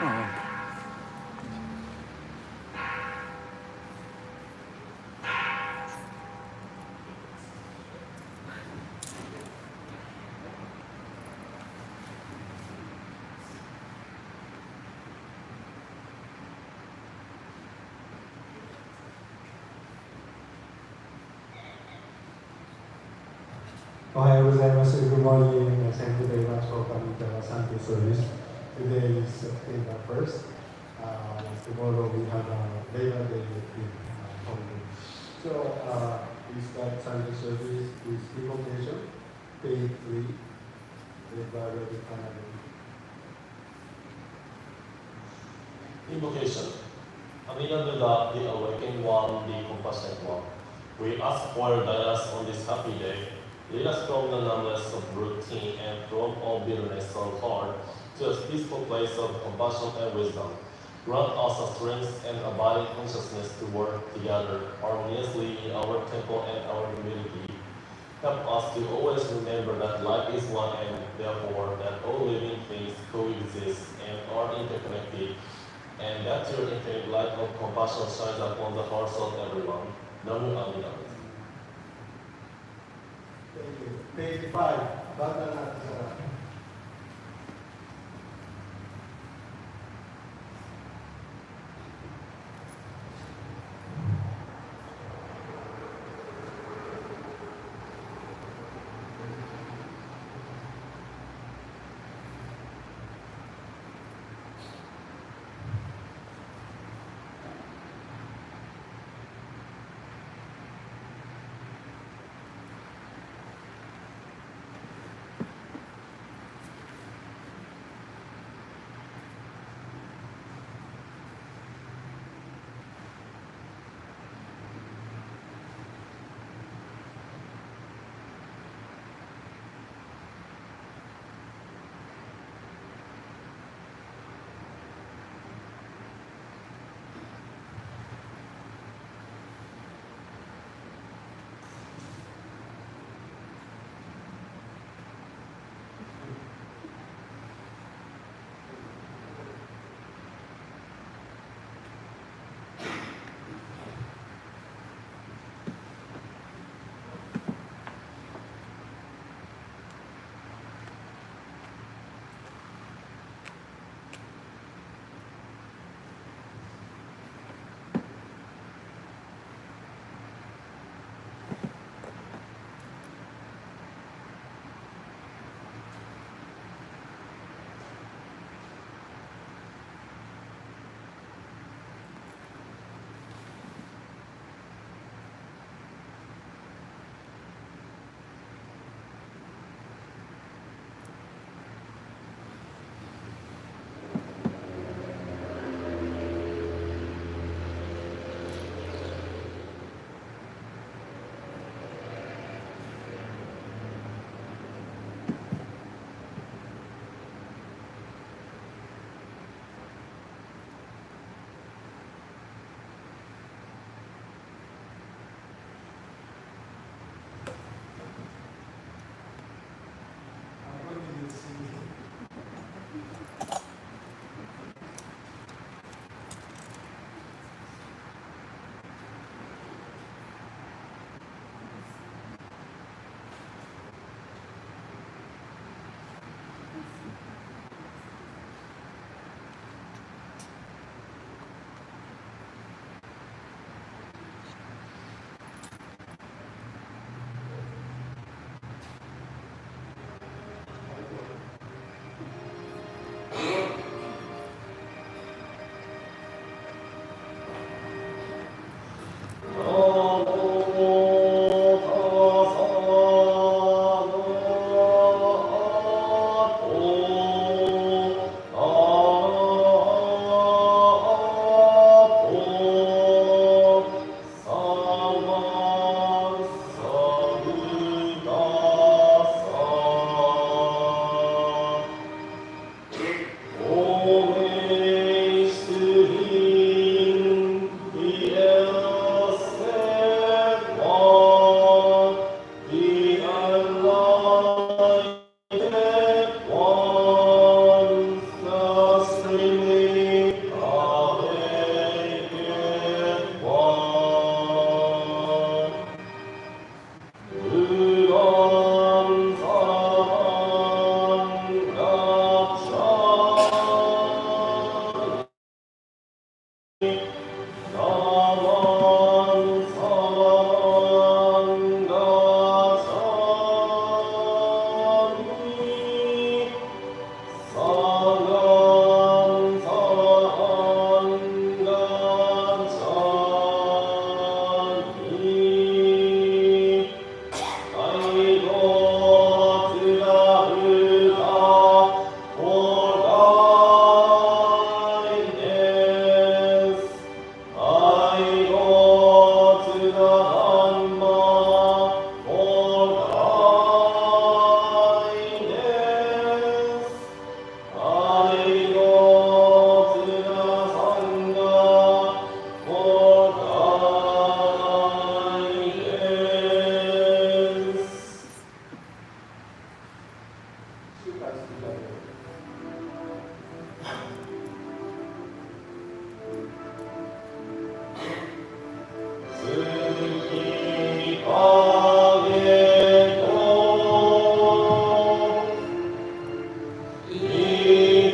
おはようございます。Good morning. Thank you very much for coming to our Sunday service. Today is September 1st. Tomorrow we have a Labor Day holiday. So we start Sunday service with invocation, page 3, led by Reverend Canada. Invocation. Amiga Buddha, the awakened one, the compassionate one. We ask for guidance on this happy day. Lead us from the numbness of routine and from all bitterness of heart to a peaceful place of compassion and wisdom. Grant us a strength and abiding consciousness to work together harmoniously in our temple and our community. Help us to always remember that life is one and therefore that all living things coexist and are interconnected, and that your infinite light of compassion shines upon the hearts of everyone. Namu Amida. Thank you. Page 5, Bandana. Okay,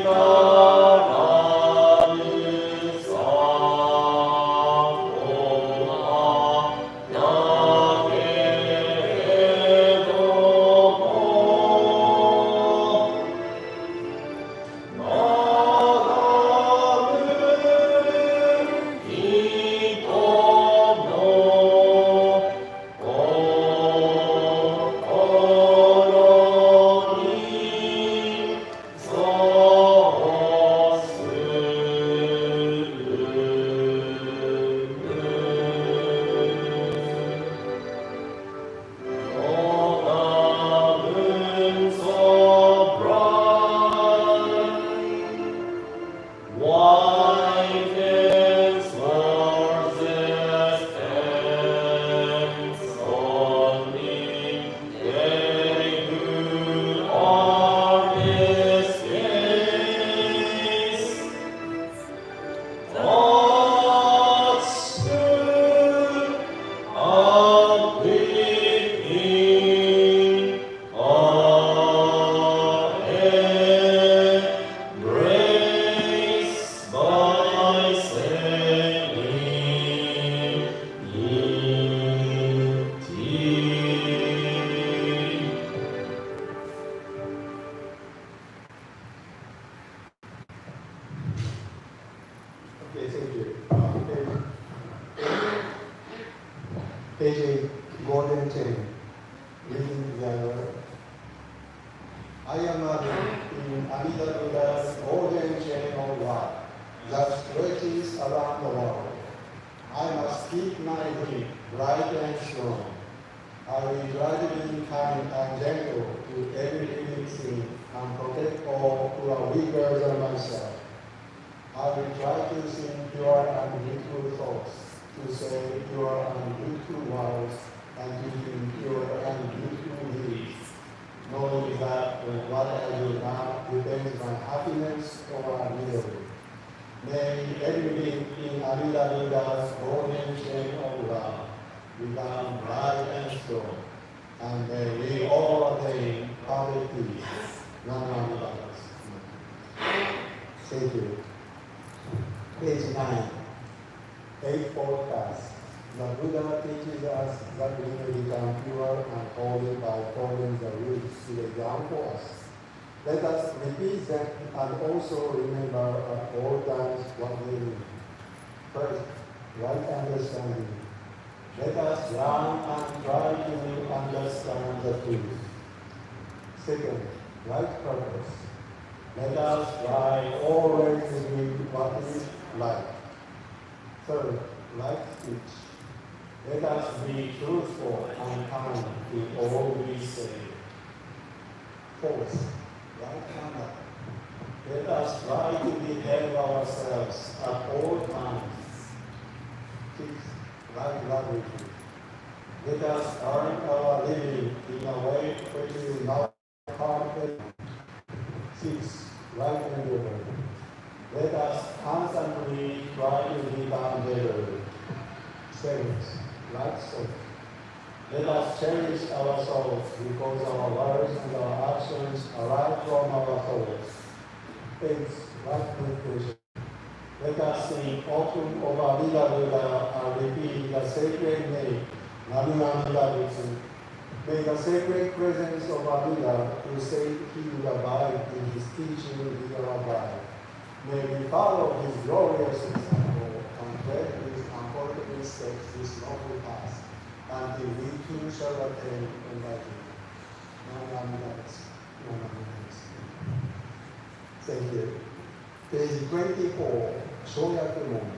thank you. Page 8, Golden Chain. Reading together. I am in Amida Buddha's golden chain of love that stretches around the world. I must keep my grip bright and strong. I will try to be kind and gentle to every living thing and protect all who are weaker than myself. I will try to think pure and beautiful thoughts, to say pure and beautiful words, and to do pure and beautiful deeds, knowing that what I do now depends on happiness or misery. May everything in Amida Buddha's golden chain of love become bright and strong, and may we all attain perfect peace. Namaste. Thank you. Page 9, 8 podcast. The Buddha teaches us that we may become pure and holy by following the rules laid down for us. Let us repeat them and also remember at all times what they mean. First, right understanding. Let us learn and try to understand the truth. Second, right purpose. Let us try always to do what is right. Third, right speech. Let us be truthful and kind in all we say. Fourth, right conduct. Let us try to behave ourselves at all times. Fifth, right livelihood. Let us earn our living in a way which is not harmful. Sixth, right endeavor. Let us constantly try to become better. Seventh, right soul. Let us cherish our souls because our words and our actions arise from our thoughts. Eighth, right meditation. Let us think often of Amida Buddha and repeat the sacred name, Namina Amida Butsu. May the sacred presence of Amida, who said he will abide in his teaching, be our guide. May we follow his glorious example and tread his unforgettable steps this noble path, until we too shall attain enlightenment. Thank you. Page 24, Shoyakumon.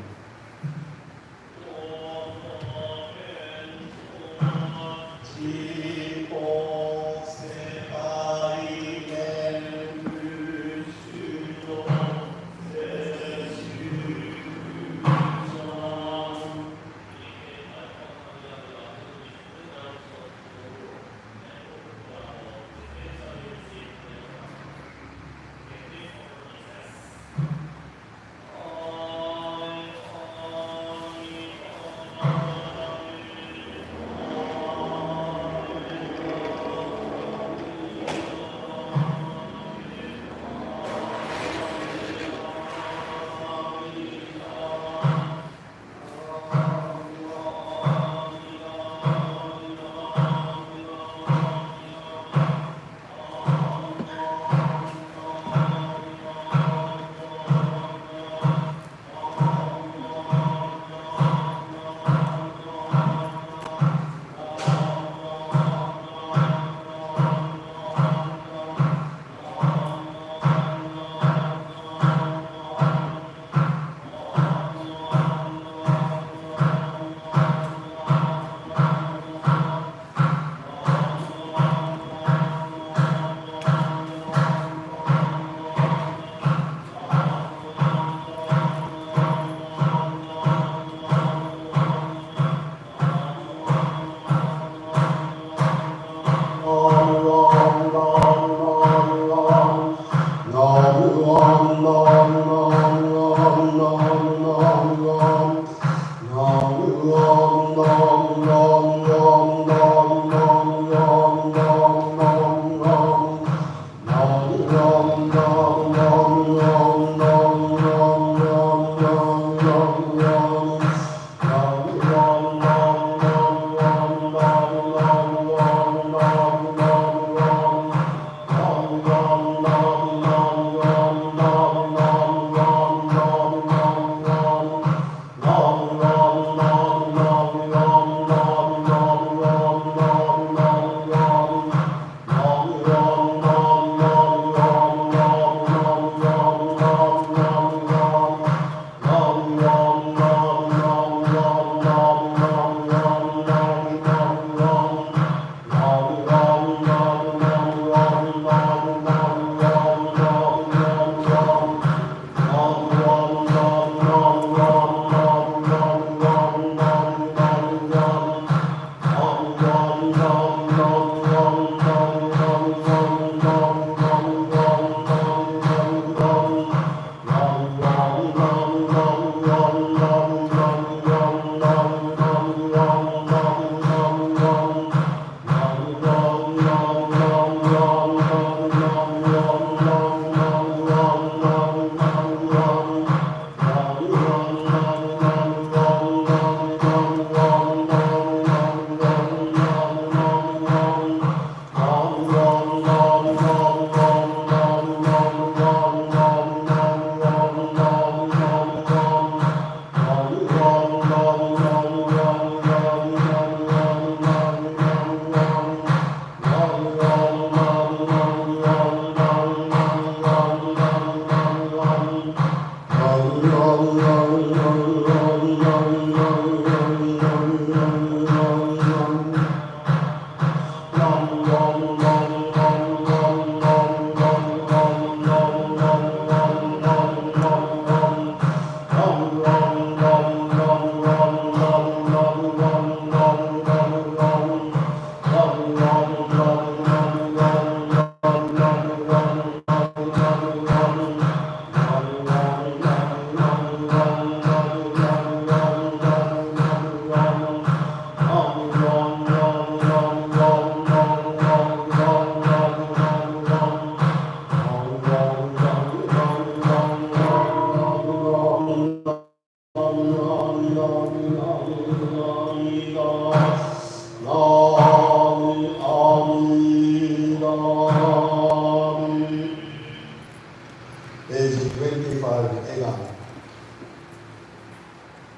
Age 25, Egan.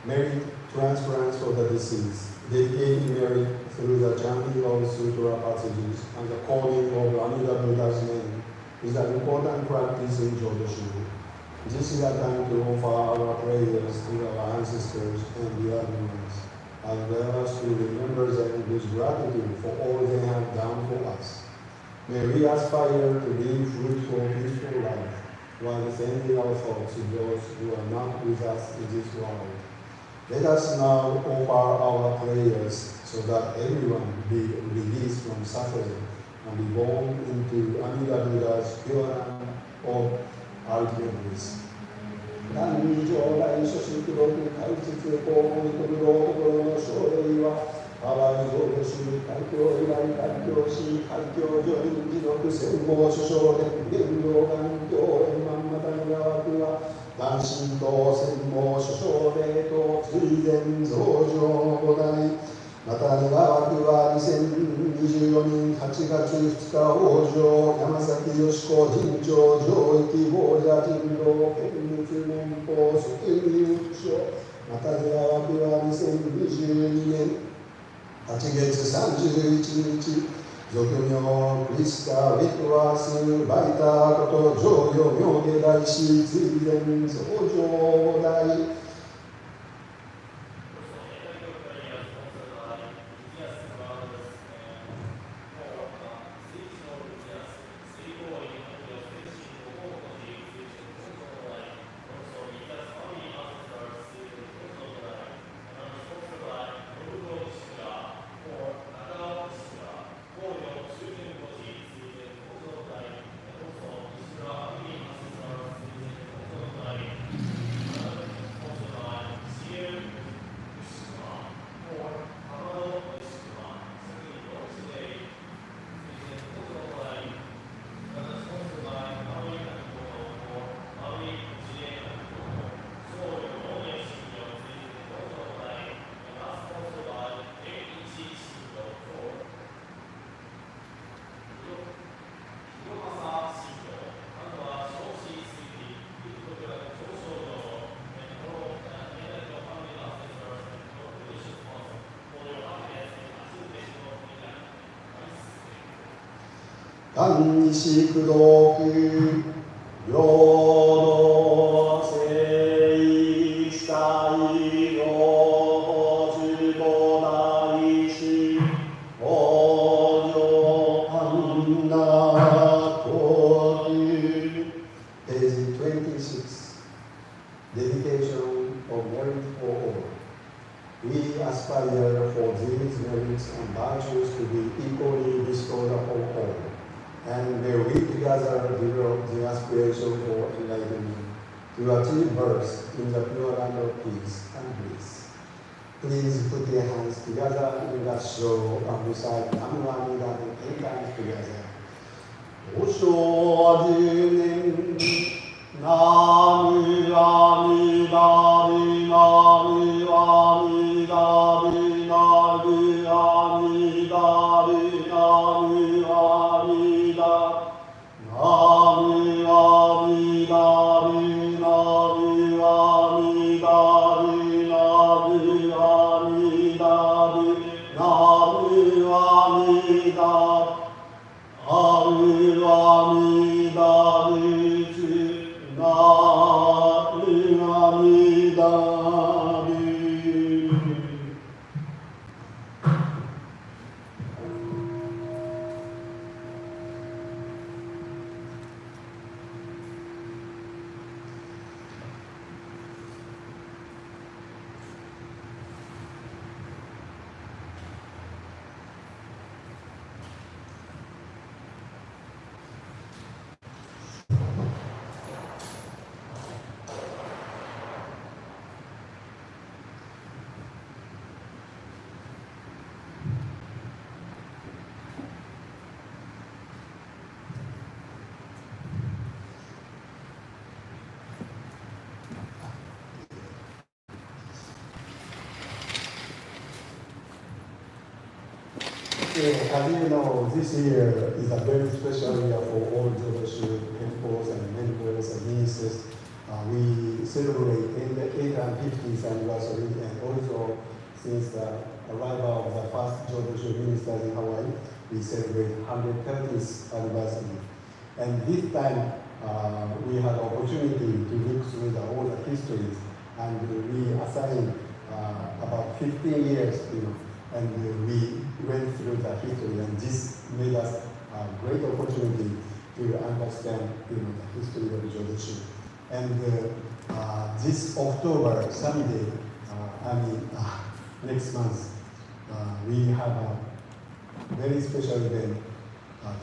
Married transference for the deceased. Dedicating marriage through the chanting of sutra passages and the calling of Amida Buddha's name is an important practice in Jodo. This is a time to offer our prayers to our ancestors and the other ones, as well as to remember them with gratitude for all they have done for us. May we aspire to live fruitful, peaceful life, while sending our thoughts to those who are not with us in this world. Let us now offer our prayers so that everyone be released from suffering and be born into Amida Buddha's pure land of ultimate bliss. 何に将来諸子黒く開実公務とぶろうところの将来はハワイ浄土宗海峡以来海峡市海峡上人持続専門諸将連言動環境円満またの側区は男神と専門諸将霊と追善増上の五代また願わくは2024年8月2日往生山崎よし子神長上域亡者人道県立年俸即入所また願わくは2022年8月31日俗名クリスタ・ウィットワース・バイターこと上与明下大師追善増上五代願しくどく平等聖祭の主と大師往生安なというPage 26 Dedication of Merit for All. We aspire for these merits and virtues to be equally bestowed upon all, and may we together develop the aspiration for enlightenment to achieve birth in the pure land of peace and bliss. Please put your hands together in that show and recite Namu Amida 10 times together. お正十年ナムアミダビナムアミダビナムアミダビナムアミダナムアミダビナムアミダビナムアミダビナムアミダアムアミダビツナムアミダビAs you know, this year is a very special year for all Jodo temples and mentors and ministers. We celebrate in the 850th anniversary, and also since the arrival of the first Jodo ministers in Hawaii, we celebrate 130th anniversary. And this time, we had opportunity to look through all the histories, and we assigned about 15 years, and we went through the history, and this made us a great opportunity to understand, the history of Jodo. And this October, Sunday, next month, we have a very special event,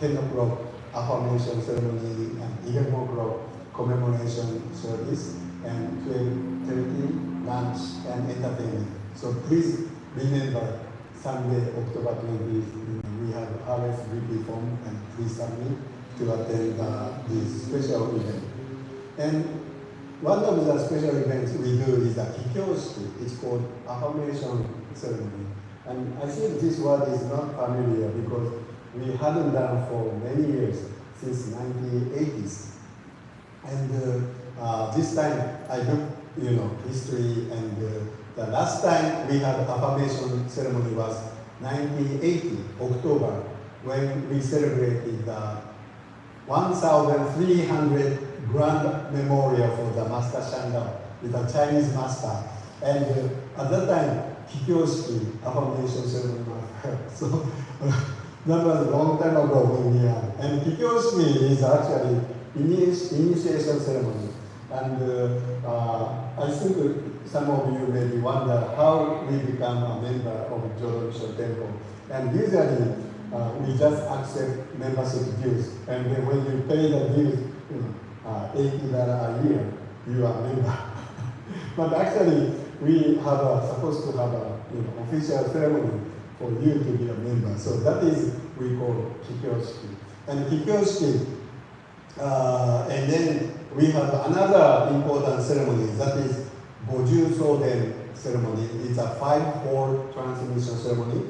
10 o'clock affirmation ceremony and 11 o'clock commemoration service, and 12:30 lunch and entertainment. So please remember, Sunday, October 20th, we have RSVP form, and please submit to attend this special event. And one of the special events we do is a kikyoshi. It's called affirmation ceremony. And I think this word is not familiar because we hadn't done for many years, since 1980s. And this time I looked, history, and the last time we had affirmation ceremony was 1980, October, when we celebrated the 1,300 grand memorial for the Master Shanda with a Chinese master. And at that time, kikyoshi affirmation ceremony was held. So that was a long time ago when we had. And kikyoshi is actually initiation ceremony. And I think some of you maybe wonder how we become a member of Jodo Mission Temple. And usually we just accept membership dues. And then when you pay the dues, $80 a year, you are a member. But actually, we have supposed to have a official ceremony for you to be a member. So that is we call kikyoshi. And kikyoshi, and then we have another important ceremony, that is Boju Soden ceremony. It's a 5-4 transmission ceremony.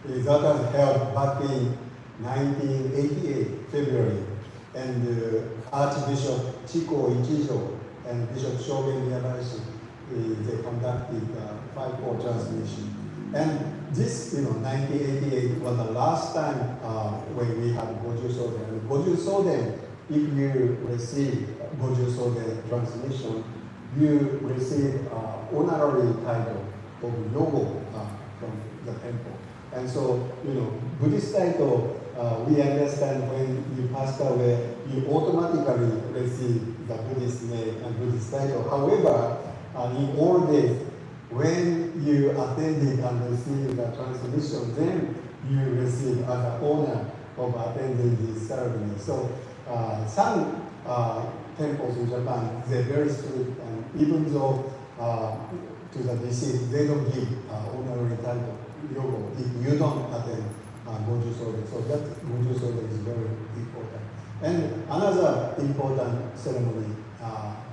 That was held back in 1988, February. And Archbishop Chiko Ichijo and Bishop Shogen Miyabayashi, they conducted 5-4 transmission. And this, 1988 was the last time when we had Goju Soden. And Goju Soden, if you receive Goju Soden transmission, you receive honorary title of Yogo from the temple. And so, Buddhist title, we understand when you passed away, you automatically receive the Buddhist name and Buddhist title. However, in old days, when you attended and received the transmission, then you receive as an honor of attending this ceremony. So some temples in Japan, they're very strict, and even though to the deceased, they don't give honorary title, Yogo, if you don't attend Goju Soden. So that Goju Soden is very important. And another important ceremony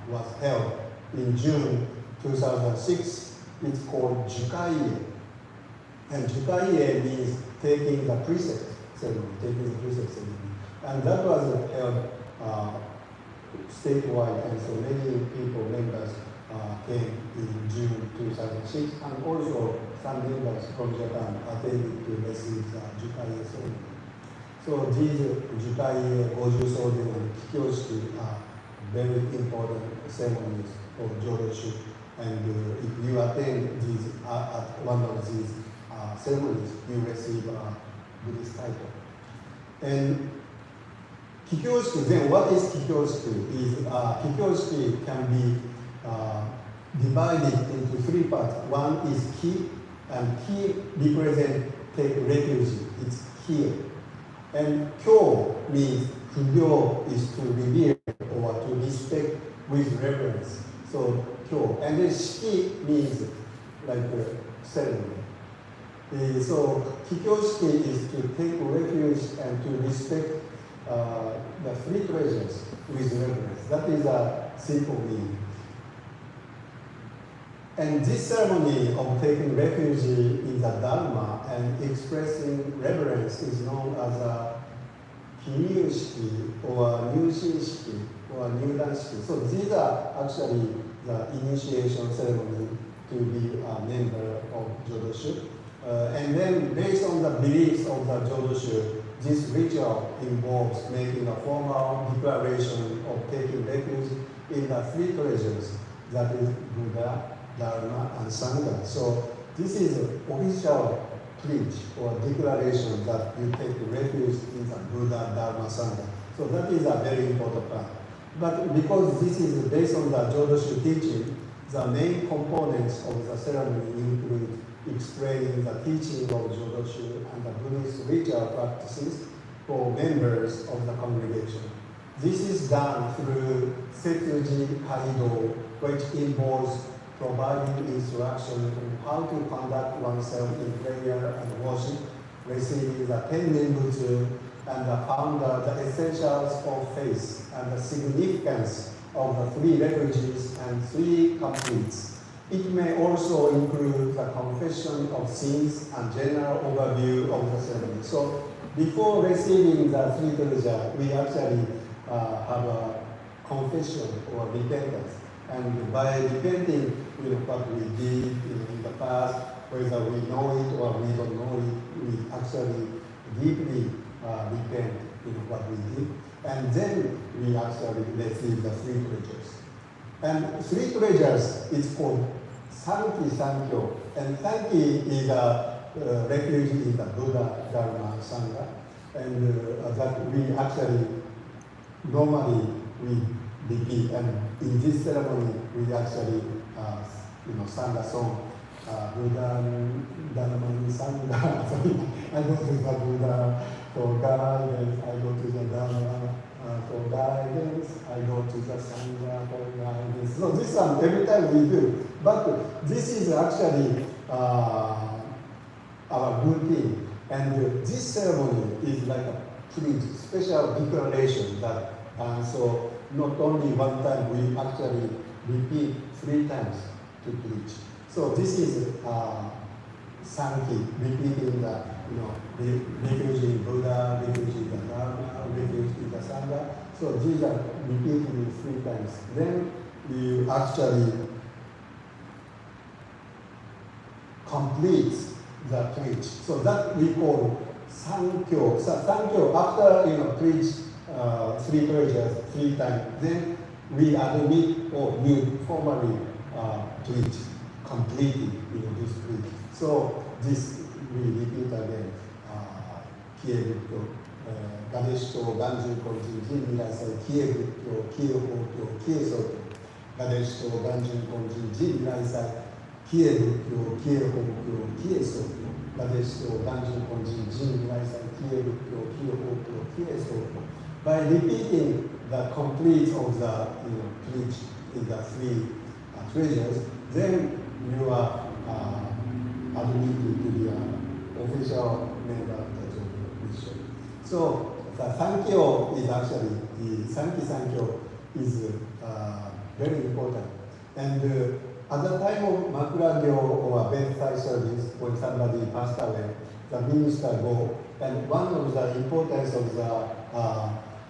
was held in June 2006. It's called Jukaiye. And Jukaiye means taking the precept ceremony, And that was held statewide, and so many people, members, came in June 2006, and also some members from Japan attended to receive the Jukaiye ceremony. So these Jukaiye, Goju Soden, and Kikyoshi are very important ceremonies for Jodo. And if you attend these, at one of these ceremonies, you receive a Buddhist title. And Kikyoshi, then what is Kikyoshi? Kikyoshi can be divided into three parts. One is ki, and ki represents take refuge. It's here. And kyo means kugyo is to revere or to respect with reverence. So kyo. And then shiki means like ceremony. So kikyoshi is to take refuge and to respect the three treasures with reverence. That is a simple meaning. And this ceremony of taking refuge in the Dharma and expressing reverence is known as a Kiryushiki or Nyushinshiki or Nyudanshiki. So these are actually the initiation ceremony to be a member of Jodoshu. And then based on the beliefs of the Jodoshu, this ritual involves making a formal declaration of taking refuge in the three treasures, that is Buddha, Dharma, and Sangha. So this is an official pledge or declaration that you take refuge in the Buddha, Dharma, Sangha. So that is a very important part. But because this is based on the Jodoshu teaching, the main components of the ceremony include explaining the teaching of Jodoshu and the Buddhist ritual practices for members of the congregation. This is done through Setsuji Kaido, which involves providing instruction on how to conduct oneself in prayer and worship, receiving the Ten Ninbutsu, and the essentials of faith and the significance of the three refuges and three completes. It may also include the confession of sins and general overview of the ceremony. So before receiving the three treasures, we actually have a confession or repentance. And by repenting, what we did in the past, whether we know it or we don't know it, we actually deeply repent what we did. And then we actually receive the three treasures. And three treasures is called Sanki Sankyo. And Sanki is a refuge in the Buddha, Dharma, Sangha. And that we actually, normally we repeat. And in this ceremony, we actually sang a song. Buddha, Dharma, Sangha. I go to the Buddha for guidance, I go to the Dharma for guidance, I go to the Sangha for guidance. So this one, every time we do. But this is actually our routine. And this ceremony is like a special declaration that, so not only one time, we actually repeat 3 times to preach. So this is Sanki, repeating the, refuge in Buddha, refuge in the Dharma, refuge in the Sangha. So these are repeated 3 times. Then you actually complete the preach. So that we call Sankyo. Sankyo, after preach 3 pages 3 times, then we admit or we formally preach completely this preach. So this we repeat again. Kiye Buddho, Ganesh to Ganju Konjin Jin Mirai Kiye Buddho, Kiye Hokyo, Kiye Soto, Ganesh to Ganju Konjin Jin Mirai Kiye Buddho, Kiye Hokyo, Kiye Soto, Ganesh to Ganju Konjin Jin Mirai Kiye Buddho, Kiye Hokyo, Kiye Soto. By repeating the complete of the preach in the 3 treasures, then you are admitted to be an official member of the Jodo mission. So the Sankyo is actually, the Sankyo is very important. And at the time of Makuragyo or bedside service, when somebody passed away, the minister go, and one of the importance of the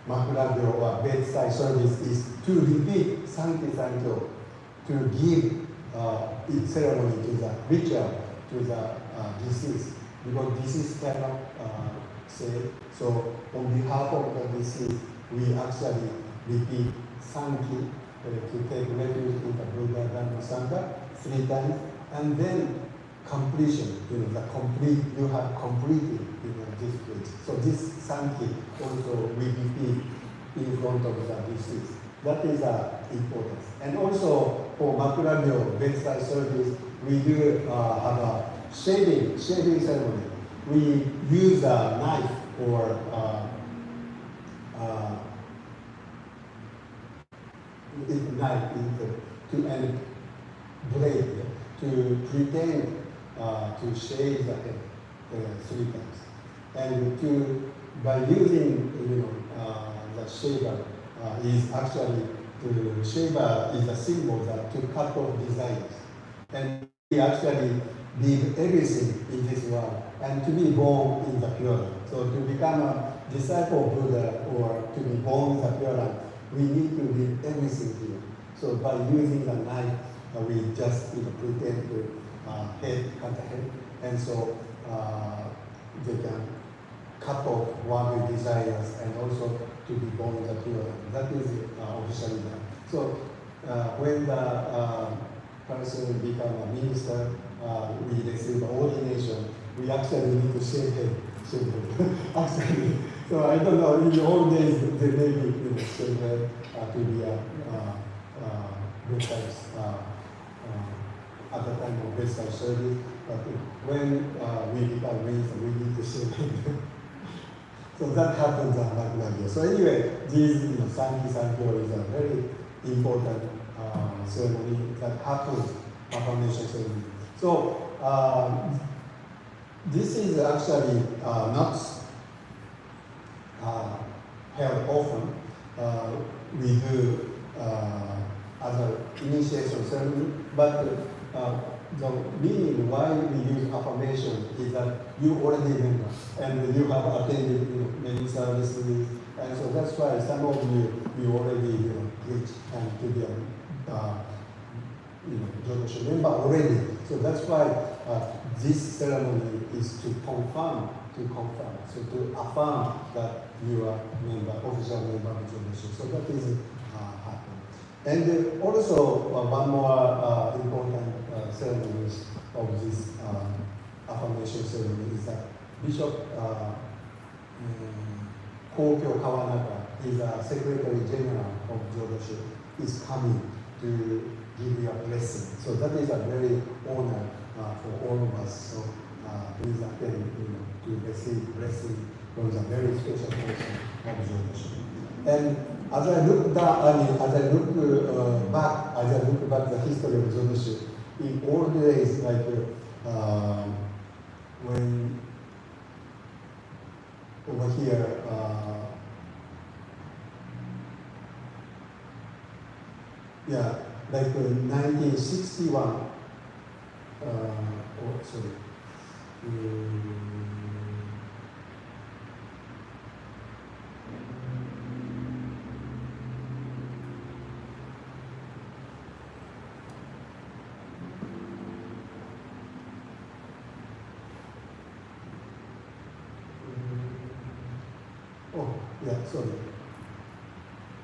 Makuragyo or bedside service is to repeat Sankyo, to give ceremony to the ritual to the deceased, because deceased cannot say. So on behalf of the deceased, we actually repeat Sankyo to take refuge in the Buddha Dhamma Sangha 3 times, and then completion. The complete, you have completed this place. So this Sankyo also we repeat in front of the deceased. That is importance. And also for Makuragyo bedside service, we do have a shaving ceremony. We use a knife or and blade to pretend to shave the head 3 times. And by using the shaver is actually the shaver is a symbol that to cut off desires. And we actually leave everything in this world and to be born in the Pure Land. So to become a disciple of Buddha or to be born in the Pure Land, we need to leave everything here. So by using the knife, we just pretend to cut the head, and so they can cut off worldly desires and also to be born in the Pure Land. That is officially done. So when the person become a minister, we receive ordination. We actually need to shave head. Actually, so I don't know. In the old days, they maybe shave head to be a good times at the time of bedside service. But when we become minister, we need to shave head. So that happens at Makuragyo. So anyway, this Sankyo is a very important ceremony that happens, affirmation ceremony. So this is actually not held often. We do other initiation ceremony, but the meaning why we use affirmation is that you already remember and you have attended many services, and so that's why some of you already reach and to be a Jodo member already. So that's why this ceremony is to confirm, so to affirm that you are official member of Jodo. So that is happening. And also one more important ceremony of this affirmation ceremony is that Bishop Kokyo Kawanaka is a Secretary General of Jodo, is coming to give you a blessing. So that is a very honor for all of us. So please attend to receive blessing from the very special person of Jodo. And as I look back the history of Jodo, in old days, like when over here, like 1961, sorry.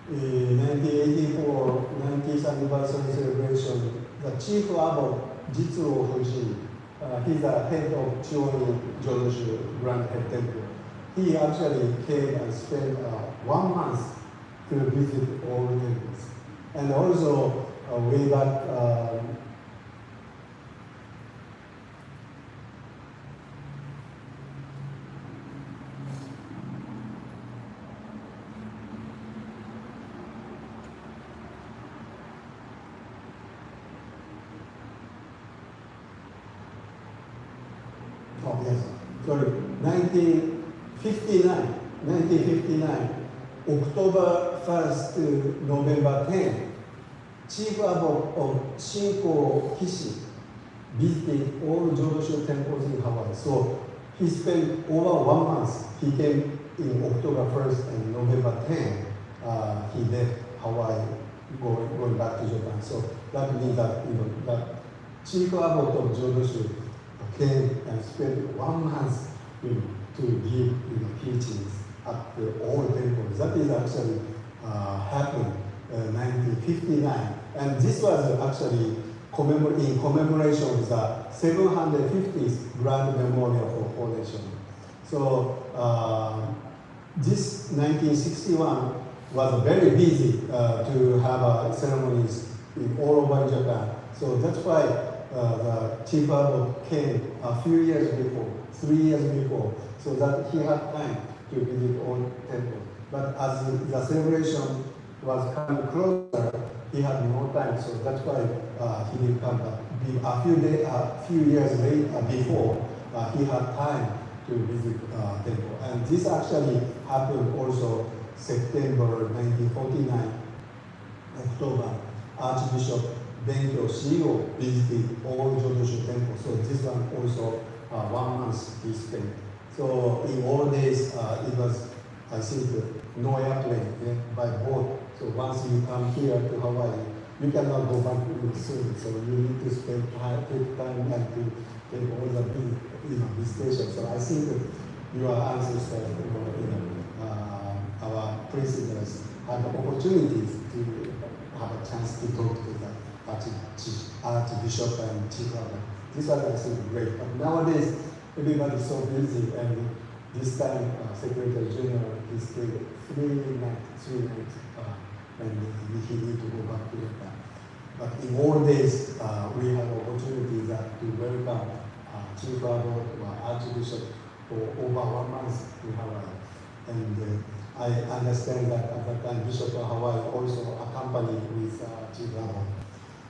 1984 90th anniversary celebration, the chief abbot, Jitsuo Fujin, he's the head of Chioni Jodo Grand Head Temple. He actually came and spent 1 month to visit all the temples. And also, way back, sorry, 1959, October 1st to November 10, Chief Abbot of Shinko Kishi visited all Jodo temples in Hawaii. So he spent over 1 month. He came in October 1st and November 10. He left Hawaii, going back to Japan. So that means that that Chief Abbot of Jodo came and spent 1 month to give teachings at all temples. That is actually happened 1959, and this was actually in commemoration of the 750th Grand Memorial for Foundation. So this 1961 was very busy to have ceremonies in all over Japan. So that's why the Chief Abbot came a few years before, 3 years before, so that he had time to visit all temples. But as the celebration was coming closer, he had no time, so that's why he didn't come back. A few years later, before, he had time to visit temple. And this actually happened also September 1949, October. Archbishop Benkyo Shiro visited all Jodo temples. So this one also 1 month he spent. So in all days, it was, I think, no airplane, by boat. So once you come here to Hawaii, you cannot go back soon. So you need to spend time, take time and to take all the visitations. So I think that your ancestors, our prisoners, had the opportunities to have a chance to talk to the Archbishop and Chief Abbot. This was, I think, great. But nowadays, everybody is so busy, and this time, Secretary General, he stayed 3 nights, and he need to go back to Japan. But in all days, we have opportunity to welcome Chief Abbot or Archbishop for over 1 month in Hawaii. And I understand that at that time, Bishop of Hawaii also accompanied with Chief Abbot,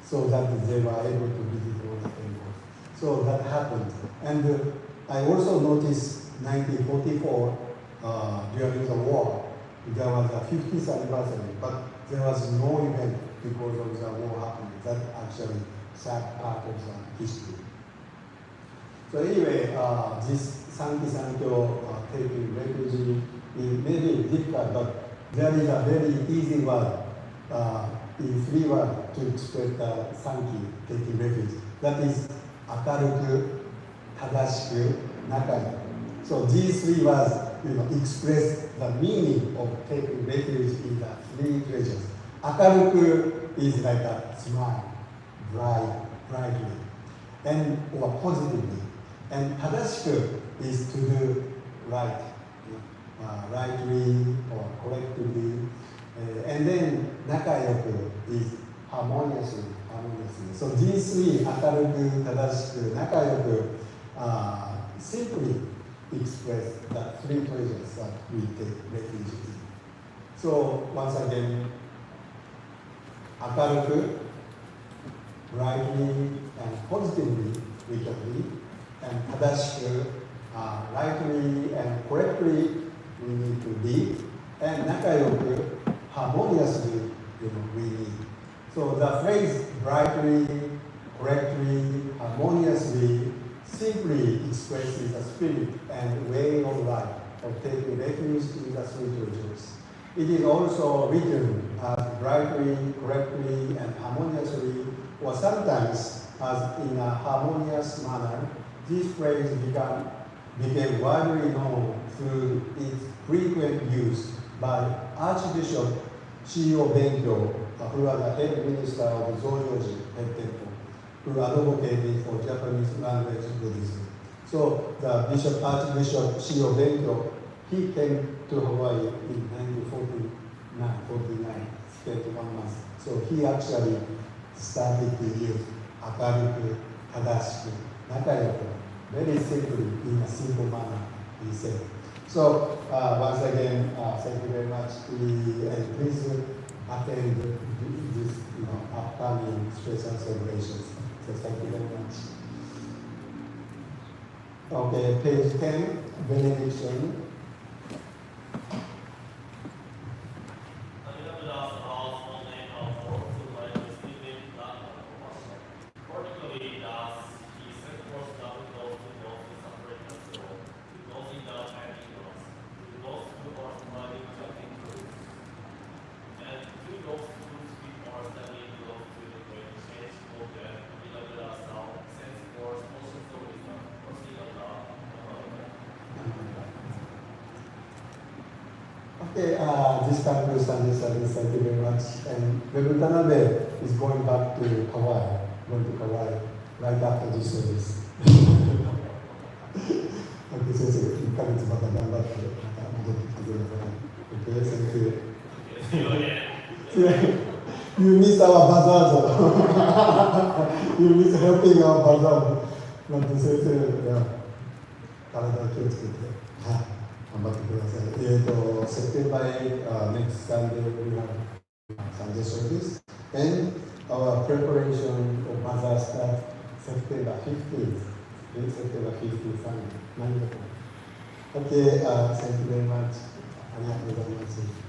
so that they were able to visit all the temples. So that happened. And I also noticed 1944, during the war, there was a 50th anniversary, but there was no event because of the war happening. That actually sad part of the history. So anyway, this Sankyo taking refugee is maybe difficult, but there is a very easy word, in 3 words to express the Sanki taking refuge. That is akaruku, tadashiku, nakaru. So these 3 words express the meaning of taking refuge in the 3 treasures. Akaruku is like a smile, brightly, and or positively. And tadashiku is to do right, rightly or correctly. And then nakayoku is harmoniously. So these 3, akaruku, tadashiku, nakayoku, simply express the 3 treasures that we take refuge in. So once again, akaruku, brightly and positively we can live, and tadashiku, rightly and correctly we need to live, and nakayoku, harmoniously we live. So the phrase brightly, correctly, harmoniously simply expresses the spirit and way of life of taking refuge in the 3 treasures. It is also written as brightly, correctly, and harmoniously, or sometimes as in a harmonious manner. This phrase became widely known through its frequent use by Archbishop CEO Benkyo, who was the head minister of Jodo head temple, who advocated for Japanese language Buddhism. So the Archbishop CEO Benkyo, he came to Hawaii in 1949, spent 1 month. So he actually started to use Akariku, Tadashiku, Nakayoku, very simply, in a simple manner, he said. So once again, thank you very much. And please attend this upcoming special celebrations. So thank you very much. Okay, page 10, benediction. Okay, this concludes Sunday service. Thank you very much. And Reverend Tanabe is going back to Hawaii, right after this service. Okay, 先生、1ヶ月また頑張って、また戻ってきてください。Okay, thank you. You miss our bazaar. You miss helping our bazaar. なんて先生、体を気をつけて。はい。頑張ってください。September 8th, next Sunday, we have Sunday service. And our preparation for Bazaar starts September 15th. September 15th, Sunday. Okay, thank you very much. ありがとうございます。